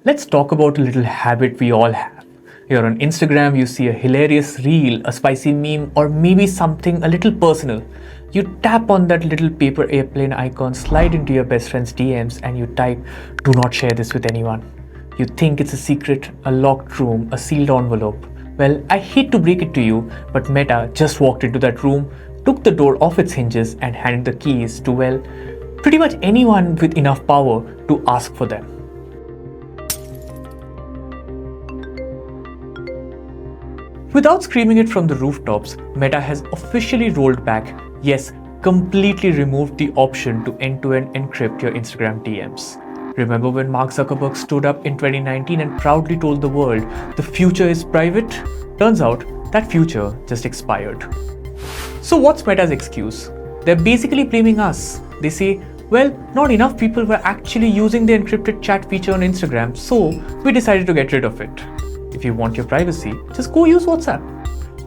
Let's talk about a little habit we all have. You're on Instagram, you see a hilarious reel, a spicy meme, or maybe something a little personal. You tap on that little paper airplane icon, slide into your best friend's DMs, and you type, "Do not share this with anyone." You think it's a secret, a locked room, a sealed envelope. Well, I hate to break it to you, but Meta just walked into that room, took the door off its hinges, and handed the keys to, well, pretty much anyone with enough power to ask for them. Without screaming it from the rooftops, Meta has officially rolled back, yes, completely removed the option to end-to-end encrypt your Instagram DMs. Remember when Mark Zuckerberg stood up in 2019 and proudly told the world, "The future is private"? Turns out, that future just expired. So what's Meta's excuse? They're basically blaming us. They say, well, not enough people were actually using the encrypted chat feature on Instagram, so we decided to get rid of it. If you want your privacy, just go use WhatsApp.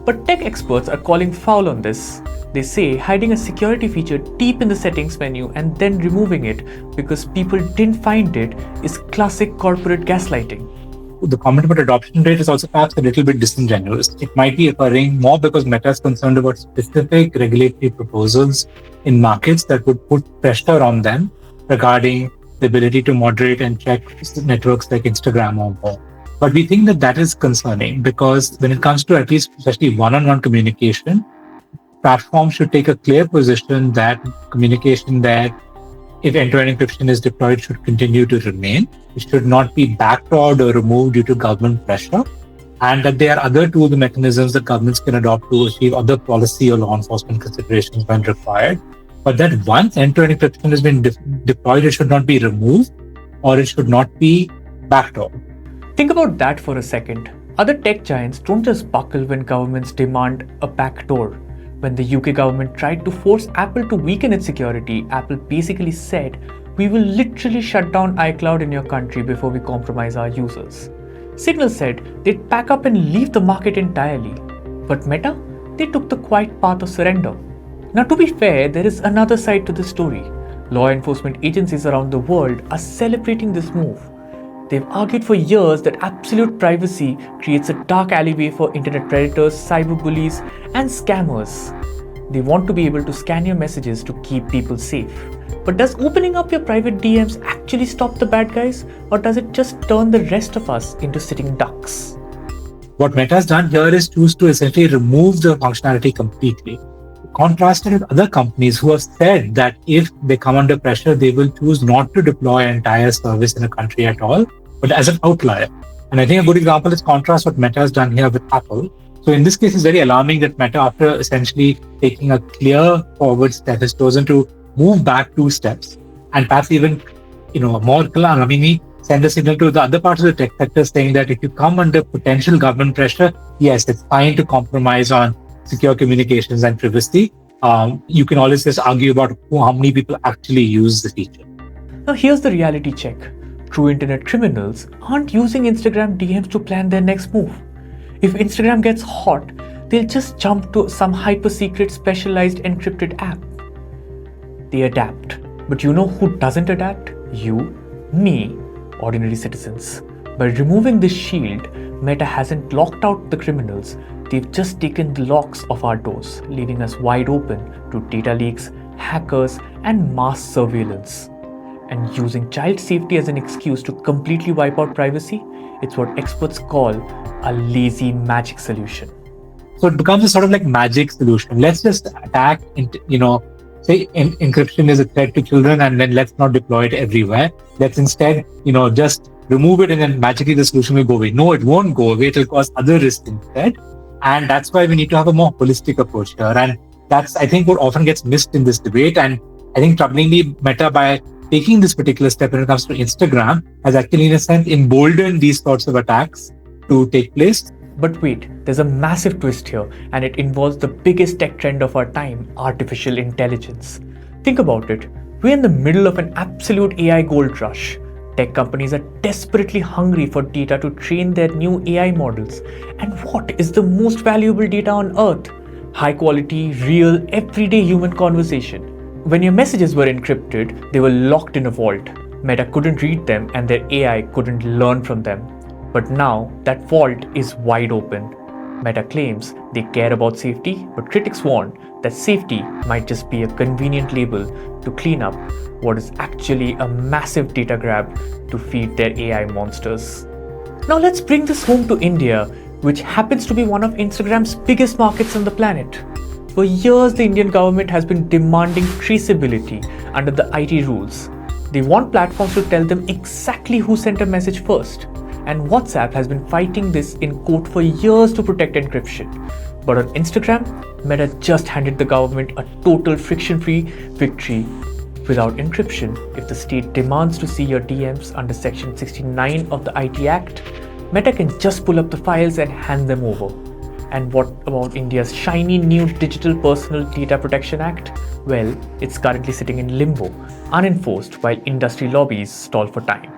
But tech experts are calling foul on this. They say hiding a security feature deep in the settings menu and then removing it because people didn't find it is classic corporate gaslighting. The comment about adoption rate is also perhaps a little bit disingenuous. It might be occurring more because Meta is concerned about specific regulatory proposals in markets that would put pressure on them regarding the ability to moderate and check networks like Instagram or more. But we think that is concerning because when it comes to at least especially one-on-one communication, platforms should take a clear position that communication that if end-to-end encryption is deployed should continue to remain. It should not be backdoored or removed due to government pressure, and that there are other tools and mechanisms that governments can adopt to achieve other policy or law enforcement considerations when required. But that once end-to-end encryption has been deployed, it should not be removed or it should not be backdoored. Think about that for a second. Other tech giants don't just buckle when governments demand a backdoor. When the UK government tried to force Apple to weaken its security, Apple basically said, "We will literally shut down iCloud in your country before we compromise our users." Signal said they'd pack up and leave the market entirely. But Meta, they took the quiet path of surrender. Now, to be fair, there is another side to the story. Law enforcement agencies around the world are celebrating this move. They've argued for years that absolute privacy creates a dark alleyway for internet predators, cyberbullies, and scammers. They want to be able to scan your messages to keep people safe. But does opening up your private DMs actually stop the bad guys, or does it just turn the rest of us into sitting ducks? What Meta has done here is choose to essentially remove the functionality completely. Contrasted with other companies who have said that if they come under pressure, they will choose not to deploy an entire service in a country at all, but as an outlier. And I think a good example is contrast what Meta has done here with Apple. So in this case, it's very alarming that Meta, after essentially taking a clear forward step, has chosen to move back 2 steps and perhaps even, more alarmingly, send a signal to the other parts of the tech sector saying that if you come under potential government pressure, yes, it's fine to compromise on secure communications and privacy. You can always just argue about how many people actually use the feature. Now here's the reality check. True internet criminals aren't using Instagram DMs to plan their next move. If Instagram gets hot, they'll just jump to some hyper-secret specialized encrypted app. They adapt. But you know who doesn't adapt? You, me, ordinary citizens. By removing this shield, Meta hasn't locked out the criminals. They've just taken the locks off our doors, leaving us wide open to data leaks, hackers, and mass surveillance. And using child safety as an excuse to completely wipe out privacy, it's what experts call a lazy magic solution. So it becomes a sort of like magic solution. Let's just attack, say encryption is a threat to children, and then let's not deploy it everywhere. Let's instead, just remove it and then magically the solution will go away. No, it won't go away. It will cause other risks instead. And that's why we need to have a more holistic approach here. And that's, I think, what often gets missed in this debate. And I think troublingly, Meta, by taking this particular step when it comes to Instagram, has actually, in a sense, emboldened these sorts of attacks to take place. But wait, there's a massive twist here, and it involves the biggest tech trend of our time, artificial intelligence. Think about it. We're in the middle of an absolute AI gold rush. Tech companies are desperately hungry for data to train their new AI models. And what is the most valuable data on Earth? High quality, real, everyday human conversation. When your messages were encrypted, they were locked in a vault. Meta couldn't read them and their AI couldn't learn from them. But now that vault is wide open. Meta claims they care about safety, but critics warn that safety might just be a convenient label to clean up what is actually a massive data grab to feed their AI monsters. Now let's bring this home to India, which happens to be one of Instagram's biggest markets on the planet. For years, the Indian government has been demanding traceability under the IT rules. They want platforms to tell them exactly who sent a message first. And WhatsApp has been fighting this in court for years to protect encryption. But on Instagram, Meta just handed the government a total friction-free victory. Without encryption, if the state demands to see your DMs under Section 69 of the IT Act, Meta can just pull up the files and hand them over. And what about India's shiny new Digital Personal Data Protection Act? Well, it's currently sitting in limbo, unenforced while industry lobbies stall for time.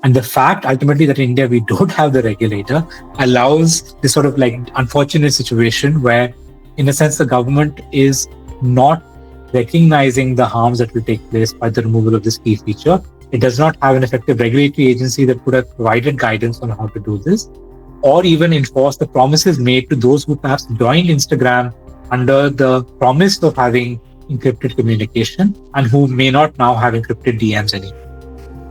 And the fact ultimately that in India we don't have the regulator allows this sort of like unfortunate situation where, in a sense, the government is not recognizing the harms that will take place by the removal of this key feature. It does not have an effective regulatory agency that could have provided guidance on how to do this, or even enforce the promises made to those who perhaps joined Instagram under the promise of having encrypted communication and who may not now have encrypted DMs anymore.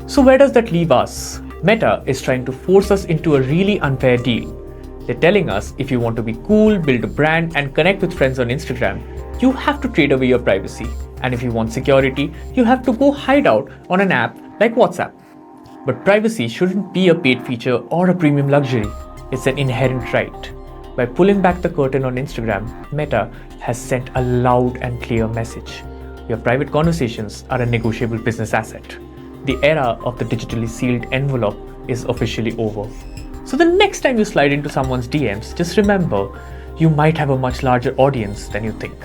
So where does that leave us? Meta is trying to force us into a really unfair deal. They're telling us if you want to be cool, build a brand, and connect with friends on Instagram, you have to trade away your privacy. And if you want security, you have to go hide out on an app like WhatsApp. But privacy shouldn't be a paid feature or a premium luxury. It's an inherent right. By pulling back the curtain on Instagram, Meta has sent a loud and clear message. Your private conversations are a negotiable business asset. The era of the digitally sealed envelope is officially over. So the next time you slide into someone's DMs, just remember, you might have a much larger audience than you think.